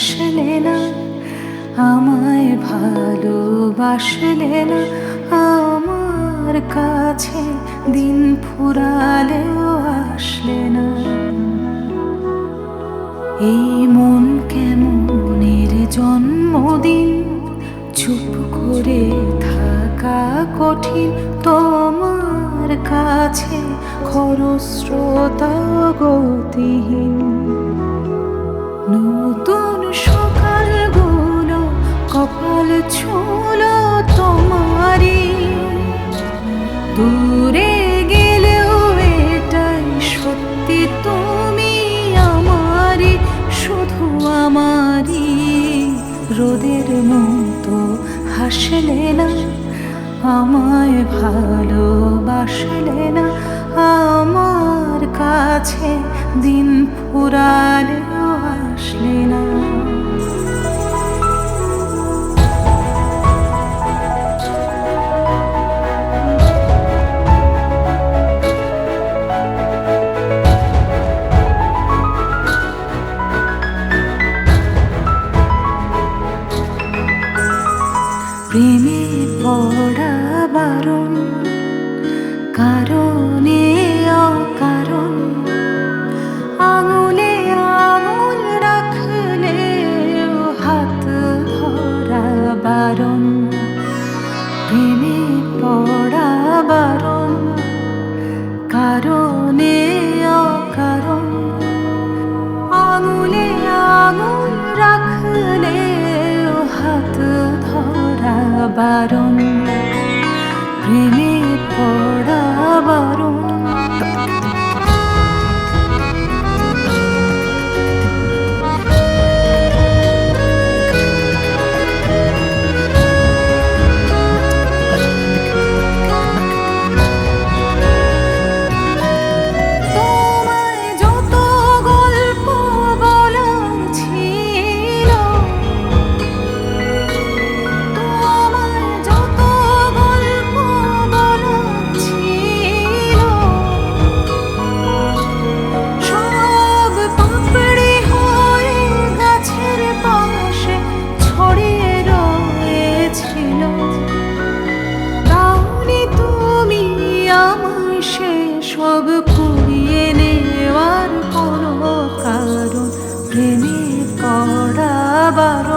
হাসলে না, আমায় ভালোবাসলে না, আমার কাছে দিন ফুরালেও আসলে না। এই মন কেমনের জন্মদিন, চুপ করে থাকা কঠিন, তোমার কাছে খরস্রোতা গতিহীন। নতুন সকালগুলো কপাল ছুঁলো তোমারই, দূরে গেলেও এটাই সত্যি, তুমি আমারই, শুধু আমারই। রোদের মতো হাসলে না, আমায় ভালোবাসলে না, আমার কাছে দিন ফুরালেও আসলে না। প্রেমে পড়া বারণ, কারণে অকারণ, আঙুলে আঙুল রাখলে হাত ধরা বারণ। প্রেমে পড়া বারণ, কারণে অকারণ, আঙুলে আঙুল রাখলে হাত ধরা বারণ। প্রেমে পড়া বারণ। সব কুড়িয়ে নেওয়ার কোনো কারণ, প্রেমে পড়া বারণ।